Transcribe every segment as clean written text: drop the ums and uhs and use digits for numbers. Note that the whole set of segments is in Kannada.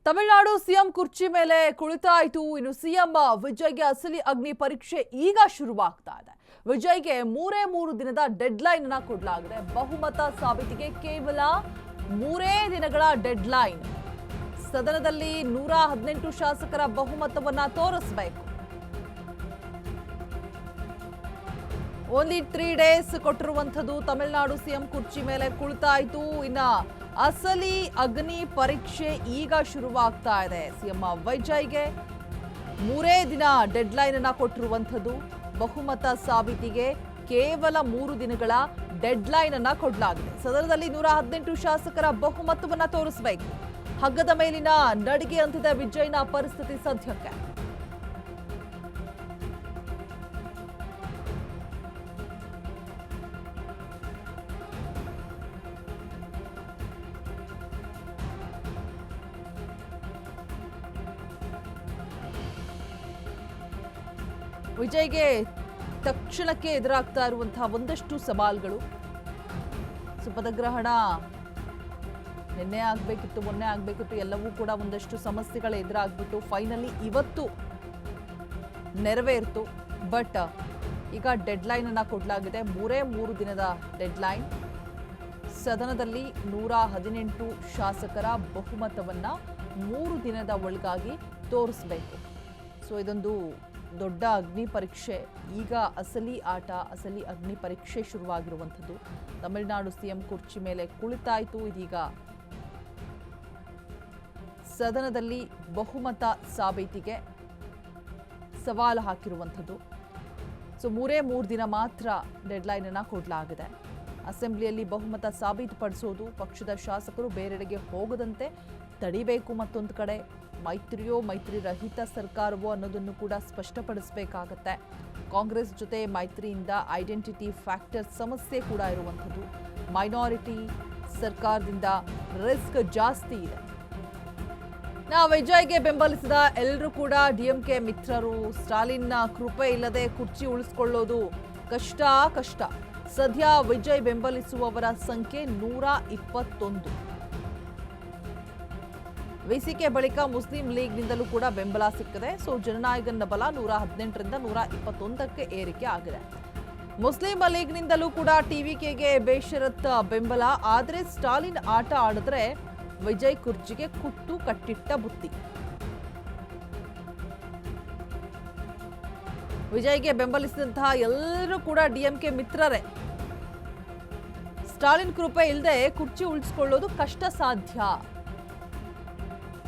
ತಮಿಳುನಾಡು ಸಿಎಂ ಕುರ್ಚಿ ಮೇಲೆ ಕುಳಿತಾಯಿತು. ಇನ್ನು ಸಿಎಂ ವಿಜಯ್ಗೆ ಅಸಲಿ ಅಗ್ನಿ ಪರೀಕ್ಷೆ ಈಗ ಶುರುವಾಗ್ತಾ ಇದೆ. ವಿಜಯ್ಗೆ ಮೂರು ದಿನದ ಡೆಡ್ಲೈನ್ ಅನ್ನ ಕೊಡಲಾಗಿದೆ. ಬಹುಮತ ಸಾಬೀತಿಗೆ ಕೇವಲ 3 ದಿನಗಳ ಡೆಡ್ಲೈನ್. ಸದನದಲ್ಲಿ 118 ಶಾಸಕರ ಬಹುಮತವನ್ನ ತೋರಿಸಬೇಕು. ಓನ್ಲಿ 3 ಡೇಸ್ ಕೊಟ್ಟಿರುವಂಥದ್ದು. ತಮಿಳುನಾಡು ಸಿಎಂ ಕುರ್ಚಿ ಮೇಲೆ ಕುಳಿತಾಯಿತು. ಇನ್ನ ಅಸಲಿ ಅಗ್ನಿ ಪರೀಕ್ಷೆ ಈಗ ಶುರುವಾಗ್ತಾ ಇದೆ. ಸಿಎಂ ವಿಜಯ್ಗೆ 3 ದಿನ ಡೆಡ್ಲೈನ್ ಅನ್ನ ಕೊಟ್ಟಿರುವಂಥದ್ದು. ಬಹುಮತ ಸಾಬೀತಿಗೆ ಕೇವಲ 3 ದಿನಗಳ ಡೆಡ್ಲೈನ್ ಅನ್ನ ಕೊಡಲಾಗಿದೆ. ಸದನದಲ್ಲಿ 118 ಶಾಸಕರ ಬಹುಮತವನ್ನ ತೋರಿಸಬೇಕು. ಹಗ್ಗದ ಮೇಲಿನ ನಡಿಗೆ ಅಂತಿದೆ ವಿಜಯ್ನ ಪರಿಸ್ಥಿತಿ ಸದ್ಯಕ್ಕೆ. ವಿಜಯ್ಗೆ ತಕ್ಷಣಕ್ಕೆ ಎದುರಾಗ್ತಾ ಇರುವಂತಹ ಒಂದಷ್ಟು ಸವಾಲುಗಳು. ಪದಗ್ರಹಣ ನಿನ್ನೆ ಆಗ್ಬೇಕಿತ್ತು, ಮೊನ್ನೆ ಆಗ್ಬೇಕಿತ್ತು, ಎಲ್ಲವೂ ಕೂಡ ಒಂದಷ್ಟು ಸಮಸ್ಯೆಗಳು ಎದುರಾಗ್ಬಿಟ್ಟು ಫೈನಲಿ ಇವತ್ತು ನೆರವೇರ್ತು. ಬಟ್ ಈಗ ಡೆಡ್ಲೈನ್ ಅನ್ನ ಕೊಡಲಾಗಿದೆ. 3 ದಿನದ ಡೆಡ್ಲೈನ್. ಸದನದಲ್ಲಿ 118 ಶಾಸಕರ ಬಹುಮತವನ್ನ 3 ದಿನದ ಒಳಗಾಗಿ ತೋರಿಸಬೇಕು. ಸೊ ಇದೊಂದು ದೊಡ್ಡ ಅಗ್ನಿ ಪರೀಕ್ಷೆ. ಈಗ ಅಸಲಿ ಆಟ, ಅಸಲಿ ಅಗ್ನಿ ಪರೀಕ್ಷೆ ಶುರುವಾಗಿರುವಂಥದ್ದು. ತಮಿಳುನಾಡು ಸಿಎಂ ಕುರ್ಚಿ ಮೇಲೆ ಕುಳಿತಾಯಿತು. ಇದೀಗ ಸದನದಲ್ಲಿ ಬಹುಮತ ಸಾಬೀತಿಗೆ ಸವಾಲು ಹಾಕಿರುವಂಥದ್ದು. ಸೊ 3 ದಿನ ಮಾತ್ರ ಡೆಡ್ಲೈನ್ ಅನ್ನ ಕೊಡಲಾಗಿದೆ. ಅಸೆಂಬ್ಲಿಯಲ್ಲಿ ಬಹುಮತ ಸಾಬೀತುಪಡಿಸೋದು, ಪಕ್ಷದ ಶಾಸಕರು ಬೇರೆಡೆಗೆ ಹೋಗದಂತೆ ತಡಿಬೇಕು. ಮತ್ತೊಂದು ಕಡೆ ಮೈತ್ರಿಯೋ ಮೈತ್ರಿ ರಹಿತ ಸರ್ಕಾರವೋ ಅನ್ನೋದನ್ನು ಕೂಡ ಸ್ಪಷ್ಟಪಡಿಸಬೇಕಾಗತ್ತೆ. ಕಾಂಗ್ರೆಸ್ ಜೊತೆ ಮೈತ್ರಿಯಿಂದ ಐಡೆಂಟಿಟಿ ಫ್ಯಾಕ್ಟರ್ ಸಮಸ್ಯೆ ಕೂಡ ಇರುವಂಥದ್ದು. ಮೈನಾರಿಟಿ ಸರ್ಕಾರದಿಂದ ರಿಸ್ಕ್ ಜಾಸ್ತಿ ಇದೆ. ವಿಜಯ್ಗೆ ಬೆಂಬಲಿಸಿದ ಎಲ್ಲರೂ ಕೂಡ ಡಿಎಂಕೆ ಮಿತ್ರರು. ಸ್ಟಾಲಿನ್ನ ಕೃಪೆ ಇಲ್ಲದೆ ಕುರ್ಚಿ ಉಳಿಸಿಕೊಳ್ಳೋದು ಕಷ್ಟ. ಸದ್ಯ ವಿಜಯ್ ಬೆಂಬಲಿಸುವವರ ಸಂಖ್ಯೆ 121. ವಿಸಿಕೆ ಬಳಿಕ ಮುಸ್ಲಿಂ ಲೀಗ್ನಿಂದಲೂ ಕೂಡ ಬೆಂಬಲ ಸಿಕ್ಕಿದೆ. ಸೊ ಜನನಾಯಕನ ಬಲ 118ರಿಂದ 121ಕ್ಕೆ ಏರಿಕೆ ಆಗಿದೆ. ಮುಸ್ಲಿಂ ಲೀಗ್ನಿಂದಲೂ ಕೂಡ ಟಿವಿಕೆಗೆ ಬೇಷರತ್ ಬೆಂಬಲ. ಆದರೆ ಸ್ಟಾಲಿನ್ ಆಟ ಆಡಿದ್ರೆ ವಿಜಯ್ ಕುರ್ಚಿಗೆ ಕುಟ್ಟು ಕಟ್ಟಿಟ್ಟ ಬುತ್ತಿ. ವಿಜಯ್ಗೆ ಬೆಂಬಲಿಸಿದಂತಹ ಎಲ್ಲರೂ ಕೂಡ ಡಿಎಂಕೆ ಮಿತ್ರರೇ. ಸ್ಟಾಲಿನ್ ಕೃಪೆ ಇಲ್ಲದೆ ಕುರ್ಚಿ ಉಳಿಸಿಕೊಳ್ಳೋದು ಕಷ್ಟ ಸಾಧ್ಯ.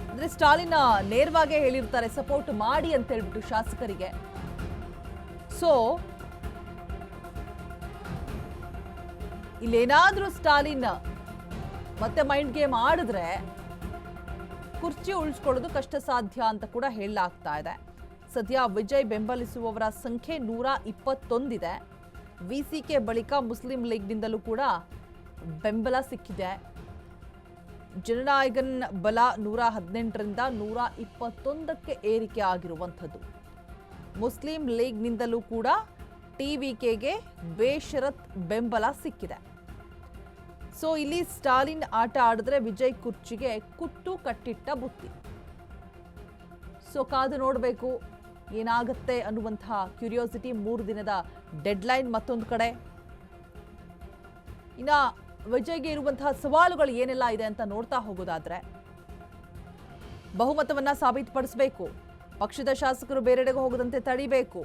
ಅಂದ್ರೆ ಸ್ಟಾಲಿನ್ ನೇರವಾಗಿ ಹೇಳಿರ್ತಾರೆ ಸಪೋರ್ಟ್ ಮಾಡಿ ಅಂತ ಹೇಳ್ಬಿಟ್ಟು ಶಾಸಕರಿಗೆ. ಸೊ ಇಲ್ಲೇನಾದ್ರೂ ಸ್ಟಾಲಿನ್ ಮತ್ತೆ ಮೈಂಡ್ ಗೇಮ್ ಆಡಿದ್ರೆ ಕುರ್ಚಿ ಉಳಿಸ್ಕೊಳ್ಳೋದು ಕಷ್ಟ ಸಾಧ್ಯ ಅಂತ ಕೂಡ ಹೇಳಲಾಗ್ತಾ ಇದೆ. ಸದ್ಯ ವಿಜಯ್ ಬೆಂಬಲಿಸುವವರ ಸಂಖ್ಯೆ 121 ಇದೆ. ವಿಸಿಕೆ ಬಳಿಕ ಮುಸ್ಲಿಂ ಲೀಗ್ನಿಂದಲೂ ಕೂಡ ಬೆಂಬಲ ಸಿಕ್ಕಿದೆ. ಜನನಾಯಕನ್ ಬಲ 118ರಿಂದ 121ಕ್ಕೆ ಏರಿಕೆ ಆಗಿರುವಂಥದ್ದು. ಮುಸ್ಲಿಂ ಲೀಗ್ನಿಂದಲೂ ಕೂಡ ಟಿವಿಕೆಗೆ ಬೇಷರತ್ ಬೆಂಬಲ ಸಿಕ್ಕಿದೆ. ಸೊ ಇಲ್ಲಿ ಸ್ಟಾಲಿನ್ ಆಟ ಆಡಿದ್ರೆ ವಿಜಯ್ ಕುರ್ಚಿಗೆ ಕುಟ್ಟು ಕಟ್ಟಿಟ್ಟ ಬುತ್ತಿ. ಸೊ ಕಾದು ನೋಡಬೇಕು ಏನಾಗುತ್ತೆ ಅನ್ನುವಂತಹ ಕ್ಯೂರಿಯಾಸಿಟಿ. 3 ದಿನದ ಡೆಡ್ಲೈನ್ ಮತ್ತೊಂದು ಕಡೆ. ಇನ್ನ ವಿಜಯ್ಗೆ ಇರುವಂತಹ ಸವಾಲುಗಳು ಏನೆಲ್ಲ ಇದೆ ಅಂತ ನೋಡ್ತಾ ಹೋಗೋದಾದ್ರೆ, ಬಹುಮತವನ್ನ ಸಾಬೀತುಪಡಿಸಬೇಕು. ಪಕ್ಷದ ಶಾಸಕರು ಬೇರೆಡೆಗೆ ಹೋಗದಂತೆ ತಡಿಬೇಕು.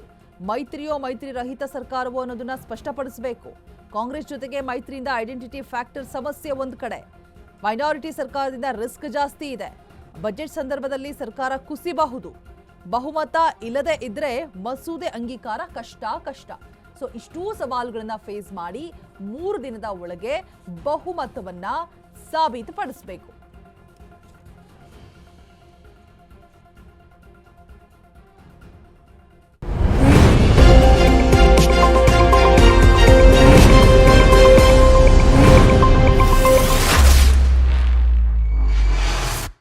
ಮೈತ್ರಿಯೋ ಮೈತ್ರಿ ರಹಿತ ಸರ್ಕಾರವೋ ಅನ್ನೋದನ್ನ ಸ್ಪಷ್ಟಪಡಿಸಬೇಕು. ಕಾಂಗ್ರೆಸ್ ಜೊತೆಗೆ ಮೈತ್ರಿಯಿಂದ ಐಡೆಂಟಿಟಿ ಫ್ಯಾಕ್ಟರ್ ಸಮಸ್ಯೆ ಒಂದು ಕಡೆ. ಮೈನಾರಿಟಿ ಸರ್ಕಾರದಿಂದ ರಿಸ್ಕ್ ಜಾಸ್ತಿ ಇದೆ. ಬಜೆಟ್ ಸಂದರ್ಭದಲ್ಲಿ ಸರ್ಕಾರ ಕುಸಿಬಹುದು. ಬಹುಮತ ಇಲ್ಲದೆ ಇದ್ರೆ ಮಸೂದೆ ಅಂಗೀಕಾರ ಕಷ್ಟ. ಸೊ ಇಷ್ಟೂ ಸವಾಲುಗಳನ್ನ ಫೇಸ್ ಮಾಡಿ 3 ದಿನದ ಒಳಗೆ ಬಹುಮತವನ್ನ ಸಾಬೀತುಪಡಿಸಬೇಕು.